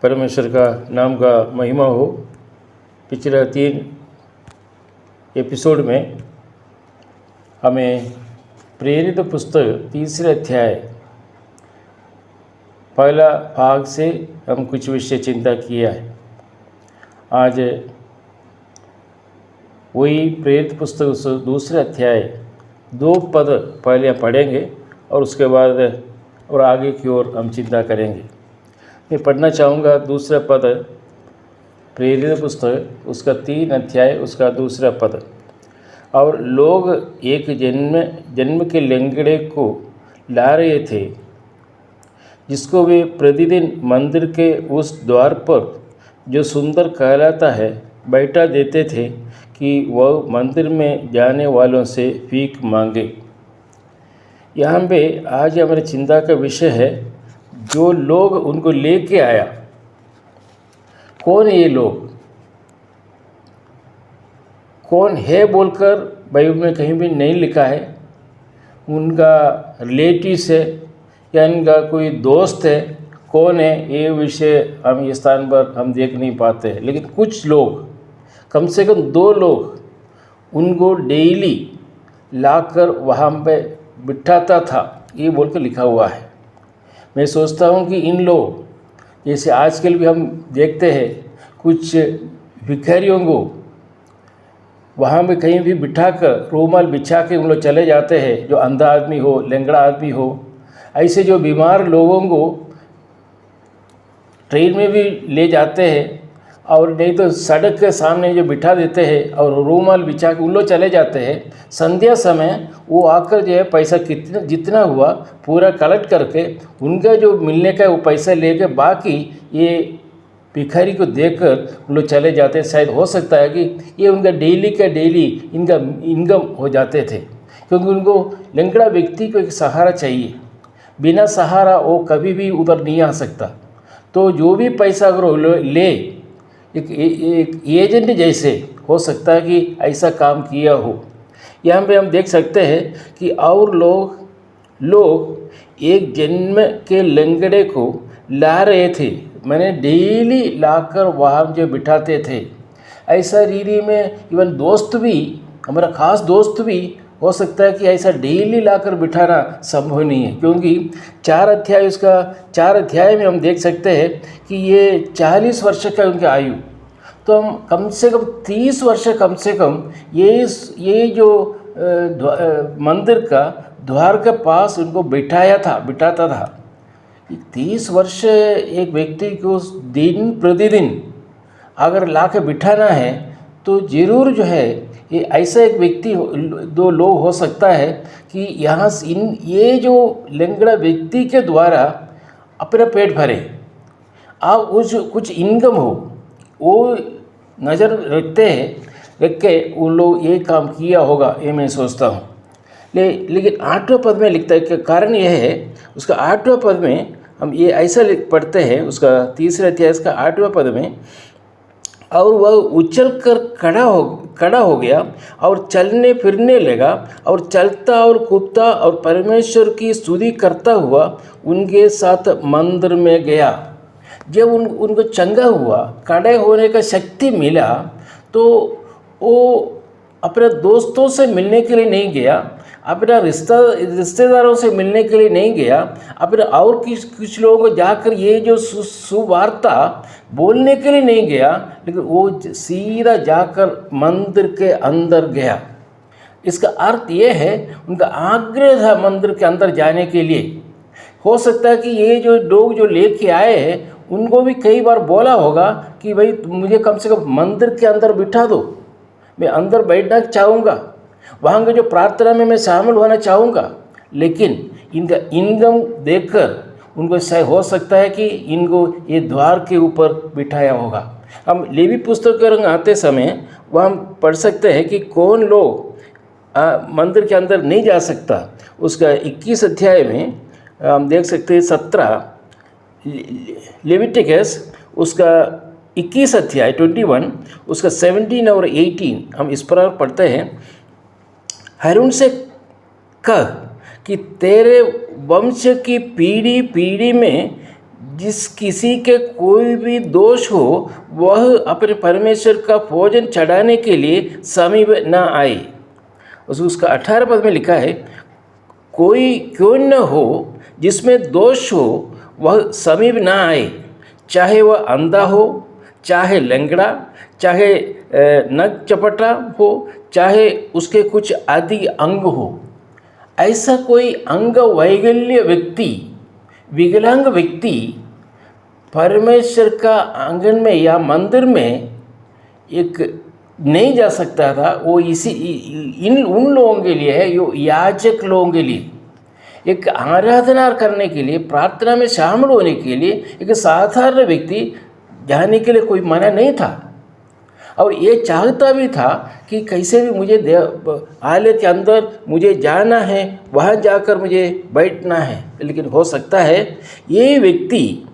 परमेश्वर का नाम का महिमा हो। पिछले 3 एपिसोड में हमें प्रेरित पुस्तक 3 अध्याय पहला भाग से हम कुछ विषय चिंता किया है। आज वही प्रेरित पुस्तक 2 अध्याय 2 पद पहले पढ़ेंगे और उसके बाद और आगे की ओर हम चिंता करेंगे। मैं पढ़ना चाहूँगा 2 पद, प्रेरित पुस्तक उसका 3 अध्याय उसका 2 पद। और लोग एक जन्म के लंगड़े को ला रहे थे, जिसको वे प्रतिदिन मंदिर के उस द्वार पर जो सुंदर कहलाता है बैठा देते थे कि वह मंदिर में जाने वालों से भीख मांगे। यहाँ पे आज हमारी चिंता का विषय है, जो लोग उनको लेके आया। कौन ये लोग, कौन है बोलकर बाइबल में कहीं भी नहीं लिखा है। उनका रिलेटिव्स है या इनका कोई दोस्त है, कौन है ये विषय हम इस स्थान पर हम देख नहीं पाते हैं। लेकिन कुछ लोग, कम से कम 2 लोग उनको डेली लाकर वहाँ पे बिठाता था, ये बोलकर लिखा हुआ है। मैं सोचता हूँ कि इन लोग, जैसे आजकल भी हम देखते हैं, कुछ भिखारियों को वहाँ पे कहीं भी बिठाकर रूमाल बिछा के उन लोग चले जाते हैं। जो अंधा आदमी हो, लंगड़ा आदमी हो, ऐसे जो बीमार लोगों को ट्रेन में भी ले जाते हैं और नहीं तो सड़क के सामने जो बिठा देते हैं और रूमाल बिछा के उन लोग चले जाते हैं। संध्या समय वो आकर जो है पैसा जितना हुआ पूरा कलेक्ट करके उनका जो मिलने का वो पैसा लेके बाकी ये भिखारी को देकर उन लोग चले जाते हैं। शायद हो सकता है कि ये उनका डेली का डेली इनका इनकम हो जाते थे, क्योंकि उनको लंगड़ा व्यक्ति को एक सहारा चाहिए। बिना सहारा वो कभी भी उधर नहीं आ सकता। तो जो भी पैसा अगर वो ले, एक एजेंट जैसे हो सकता है कि ऐसा काम किया हो। यहाँ पे हम देख सकते हैं कि और लोग एक जन्म के लंगड़े को ला रहे थे, मैंने डेली लाकर वहाँ जो बिठाते थे। ऐसा रीति में इवन दोस्त भी, हमारा ख़ास दोस्त भी हो सकता है कि ऐसा डेली लाकर बिठाना संभव नहीं है, क्योंकि 4 अध्याय में हम देख सकते हैं कि ये 40 वर्ष का उनकी आयु। तो हम कम से कम 30 वर्ष कम से कम ये जो मंदिर का द्वार के पास उनको बिठाता था। 30 वर्ष एक व्यक्ति को दिन प्रतिदिन अगर ला के बिठाना है तो ज़रूर जो है ये ऐसा एक व्यक्ति 2 लोग हो सकता है कि यहाँ ये जो लंगड़ा व्यक्ति के द्वारा अपना पेट भरे, आप कुछ इनकम हो, वो नज़र रख के वो लोग ये काम किया होगा, ये मैं सोचता हूँ। लेकिन 8वें पद में लिखता है कि कारण यह है, उसका 8वें पद में हम ये ऐसा पढ़ते हैं, उसका 3 अध्याय का 8वें पद में, और वह उछल कर खड़ा हो गया और चलने फिरने लगा और चलता और कूदता और परमेश्वर की स्तुति करता हुआ उनके साथ मंदिर में गया। जब उनको चंगा हुआ, खड़े होने का शक्ति मिला, तो वो अपने दोस्तों से मिलने के लिए नहीं गया, अपना रिश्तेदारों से मिलने के लिए नहीं गया, अपने और कुछ लोगों को जाकर ये जो सुवार्ता बोलने के लिए नहीं गया, लेकिन वो सीधा जाकर मंदिर के अंदर गया। इसका अर्थ ये है, उनका आग्रह था मंदिर के अंदर जाने के लिए। हो सकता है कि ये जो लोग जो लेके आए हैं उनको भी कई बार बोला होगा कि भाई मुझे कम से कम मंदिर के अंदर बिठा दो, मैं अंदर बैठना चाहूँगा, वहाँ के जो प्रार्थना में मैं शामिल होना चाहूँगा। लेकिन इनका इनकम देखकर उनको शायद हो सकता है कि इनको ये द्वार के ऊपर बिठाया होगा। हम लेवी पुस्तक के रंग आते समय वह हम पढ़ सकते हैं कि कौन लोग मंदिर के अंदर नहीं जा सकता। उसका 21 अध्याय में हम देख सकते हैं 17 लेविटिकस उसका 21 अध्याय 21 उसका 17 और 18 हम इस पर पढ़ते हैं। हारून से कह कि तेरे वंश की पीढ़ी पीढ़ी में जिस किसी के कोई भी दोष हो वह अपने परमेश्वर का भोजन चढ़ाने के लिए समीप न आए। उसका 18 पद में लिखा है, कोई क्यों न हो जिसमें दोष हो वह समीप न आए, चाहे वह अंधा हो, चाहे लंगड़ा, चाहे नग चपटा हो, चाहे उसके कुछ आदि अंग हो। ऐसा कोई अंग वैकल्य व्यक्ति, विकलांग व्यक्ति परमेश्वर का आंगन में या मंदिर में एक नहीं जा सकता था। वो उन लोगों के लिए है, जो याजक लोगों के लिए, एक आराधना करने के लिए, प्रार्थना में शामिल होने के लिए एक साधारण व्यक्ति जाने के लिए कोई मना नहीं था। और ये चाहता भी था कि कैसे भी मुझे आलय के अंदर मुझे जाना है, वहाँ जाकर मुझे बैठना है। लेकिन हो सकता है ये व्यक्ति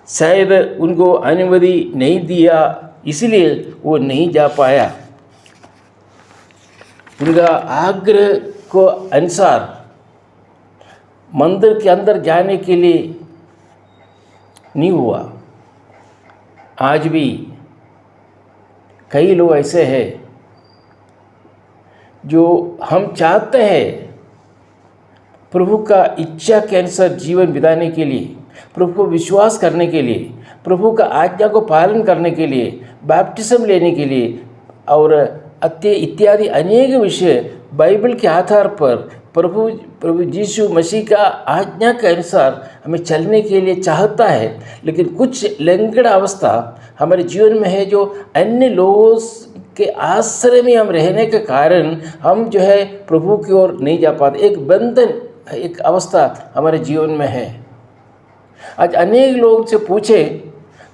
शायद उनको अनुमति नहीं दिया, इसलिए वो नहीं जा पाया। उनका आग्रह को अनुसार मंदिर के अंदर जाने के लिए नहीं हुआ। आज भी कई लोग ऐसे हैं जो हम चाहते हैं प्रभु का इच्छा के अनुसार जीवन बिताने के लिए, प्रभु को विश्वास करने के लिए, प्रभु का आज्ञा को पालन करने के लिए, बैप्टिज्म लेने के लिए और इत्यादि अनेक विषय बाइबल के आधार पर प्रभु यीशु मसीह का आज्ञा के अनुसार हमें चलने के लिए चाहता है। लेकिन कुछ लंगड़ अवस्था हमारे जीवन में है, जो अन्य लोगों के आश्रय में हम रहने के कारण हम जो है प्रभु की ओर नहीं जा पाते। एक बंधन, एक अवस्था हमारे जीवन में है। आज अनेक लोग से पूछे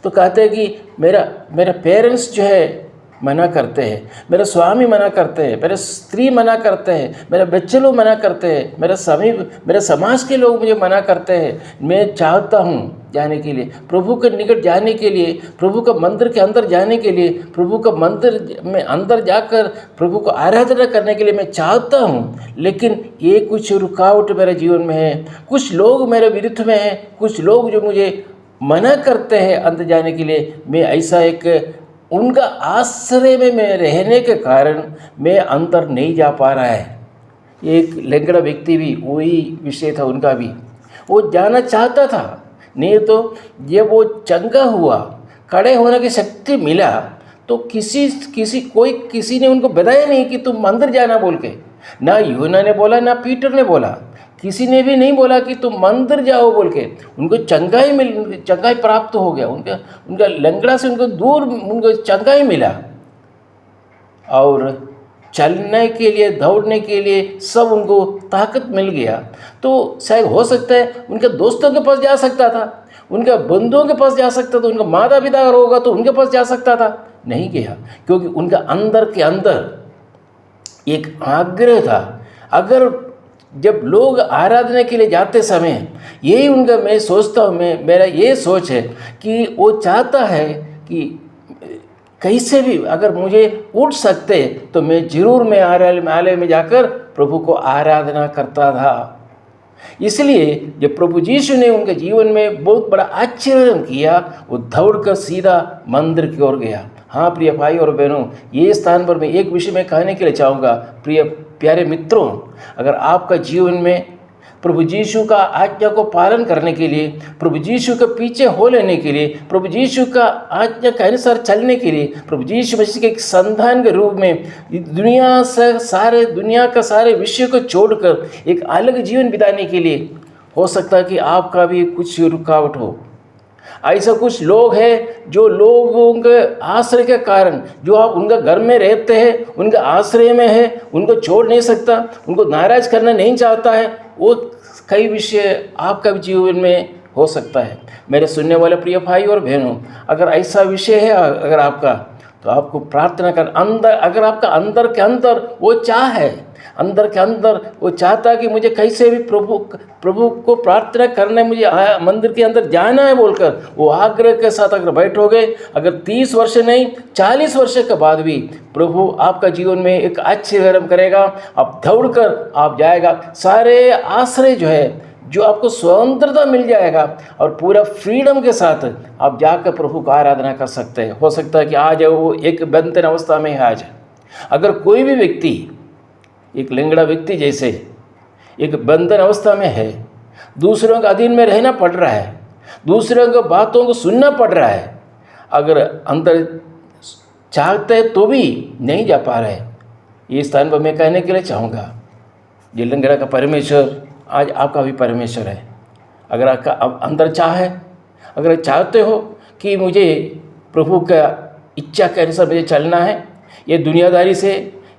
तो कहते हैं कि मेरा पेरेंट्स जो है मना करते हैं, मेरा स्वामी मना करते हैं, मेरे स्त्री मना करते हैं, मेरे बच्चे लोग मना करते हैं, मेरे समाज के लोग मुझे मना करते हैं। मैं चाहता हूँ जाने के लिए, प्रभु के निकट जाने के लिए, प्रभु का मंदिर के अंदर जाने के लिए, प्रभु का मंदिर में अंदर जाकर प्रभु को आराधना करने के लिए मैं चाहता हूँ। लेकिन ये कुछ रुकावट मेरे जीवन में है, कुछ लोग मेरे विरुद्ध में हैं, कुछ लोग जो मुझे मना करते हैं अंदर जाने के लिए। मैं ऐसा एक उनका आश्रय में मैं रहने के कारण मैं अंदर नहीं जा पा रहा है। एक लंगड़ा व्यक्ति भी वही विषय था उनका भी, वो जाना चाहता था। नहीं तो जब वो चंगा हुआ, खड़े होने की शक्ति मिला, तो किसी ने उनको बताया नहीं कि तुम मंदिर जाना बोल के। ना यूहन्ना ने बोला, ना पीटर ने बोला, किसी ने भी नहीं बोला कि तुम मंदिर जाओ बोल के। उनको चंगाई प्राप्त हो गया, उनका लंगड़ा से उनको चंगाई मिला और चलने के लिए, दौड़ने के लिए सब उनको ताकत मिल गया। तो शायद हो सकता है उनके दोस्तों के पास जा सकता था, उनके बंधुओं के पास जा सकता था, उनका माता पिता अगर होगा तो उनके पास जा सकता था। नहीं गया, क्योंकि उनका अंदर के अंदर एक आग्रह था। अगर जब लोग आराधना के लिए जाते समय यही उनका, मैं सोचता हूँ, मेरा ये सोच है कि वो चाहता है कि कैसे भी अगर मुझे उठ सकते तो मैं जरूर आलय में जाकर प्रभु को आराधना करता था। इसलिए जब प्रभु यीशु ने उनके जीवन में बहुत बड़ा आश्चर्य किया, वो दौड़कर सीधा मंदिर की ओर गया। हाँ प्रिय भाई और बहनों, ये स्थान पर मैं एक विषय में कहने के लिए चाहूँगा। प्यारे मित्रों, अगर आपका जीवन में प्रभु यीशु का आज्ञा को पालन करने के लिए, प्रभु यीशु के पीछे हो लेने के लिए, प्रभु यीशु का आज्ञा के अनुसार चलने के लिए, प्रभु यीशु मसीह के एक संतान के रूप में दुनिया का सारे विषय को छोड़कर एक अलग जीवन बिताने के लिए, हो सकता है कि आपका भी कुछ रुकावट हो। ऐसा कुछ लोग हैं जो लोगों के आश्रय के कारण, जो आप उनका घर में रहते हैं, उनके आश्रय में है, उनको छोड़ नहीं सकता, उनको नाराज करना नहीं चाहता है। वो कई विषय आपका भी जीवन में हो सकता है। मेरे सुनने वाले प्रिय भाई और बहनों, अगर ऐसा विषय है अगर आपका, तो आपको प्रार्थना कर अगर आपका अंदर के अंदर वो चाह है, अंदर के अंदर वो चाहता है कि मुझे कैसे भी प्रभु को प्रार्थना करने, मुझे मंदिर के अंदर जाना है बोलकर वो आग्रह के साथ अगर बैठोगे, अगर 30 वर्ष नहीं 40 वर्ष के बाद भी प्रभु आपका जीवन में एक आश्चर्य करेगा। आप दौड़कर आप जाएगा, सारे आश्रय जो है जो आपको स्वतंत्रता मिल जाएगा और पूरा फ्रीडम के साथ आप जाकर प्रभु का आराधना कर सकते हैं। हो सकता है कि आज वो एक बंधन अवस्था में है। आज अगर कोई भी व्यक्ति, एक लंगड़ा व्यक्ति जैसे एक बंधन अवस्था में है, दूसरों के अधीन में रहना पड़ रहा है, दूसरों की बातों को सुनना पड़ रहा है, अगर अंदर चाहते हैं तो भी नहीं जा पा रहे, ये स्थान पर मैं कहने के लिए चाहूँगा, ये लंगड़ा का परमेश्वर आज आपका भी परमेश्वर है। अगर आपका अंदर चाह है, अगर चाहते हो कि मुझे प्रभु का इच्छा के अनुसार मुझे चलना है, ये दुनियादारी से,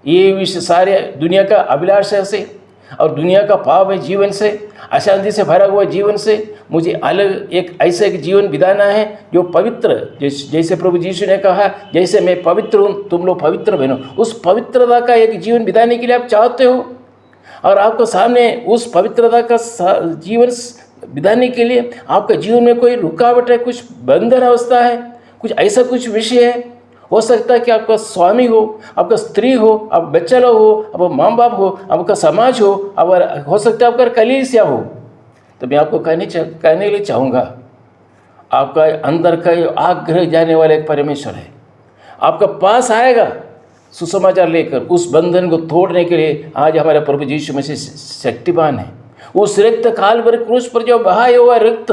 ये विश्व सारे दुनिया का अभिलाषा से और दुनिया का पाप है जीवन से, अशांति से भरा हुआ जीवन से मुझे अलग एक ऐसे एक जीवन बिताना है जो पवित्र, जैसे प्रभु यीशु ने कहा, जैसे मैं पवित्र हूँ तुम लोग पवित्र बनो। उस पवित्रता का एक जीवन बिताने के लिए आप चाहते हो और आपको सामने उस पवित्रता का जीवन बिताने के लिए आपके जीवन में कोई रुकावट है, कुछ बंधन अवस्था है, कुछ ऐसा कुछ विषय है। हो सकता है कि आपका स्वामी हो, आपका स्त्री हो, आप बच्चा लोग हो, आपका माँ बाप हो, आपका समाज हो, और हो सकता है आपका कलीसिया हो। तो मैं आपको कहने के लिए चाहूँगा, आपका अंदर का आग्रह जाने वाला एक परमेश्वर है, आपका पास आएगा सुसमाचार लेकर। उस बंधन को तोड़ने के लिए आज हमारा प्रभु यीशु मसीह शक्तिमान है। उस रक्त कालवरी क्रूस पर जो बहाया हुआ रक्त,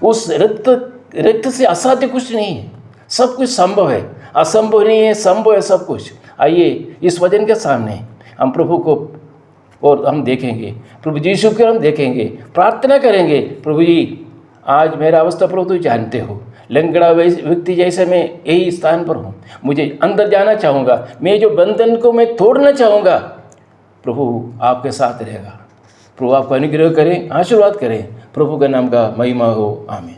उस रक्त से असाध्य कुछ नहीं है, सब कुछ संभव है, असंभव नहीं है, संभव है सब कुछ। आइए इस वचन के सामने हम प्रभु को और हम देखेंगे, प्रभु यीशु को हम देखेंगे, प्रार्थना करेंगे। प्रभु जी, आज मेरा अवस्था प्रभु तुम जानते हो, लंगड़ा व्यक्ति जैसे मैं यही स्थान पर हूँ, मुझे अंदर जाना चाहूँगा, मैं जो बंधन को मैं तोड़ना चाहूँगा, प्रभु आपके साथ रहेगा। प्रभु आपको अनुग्रह करें, आशीर्वाद करें। प्रभु का नाम का महिमा हो, आमीन।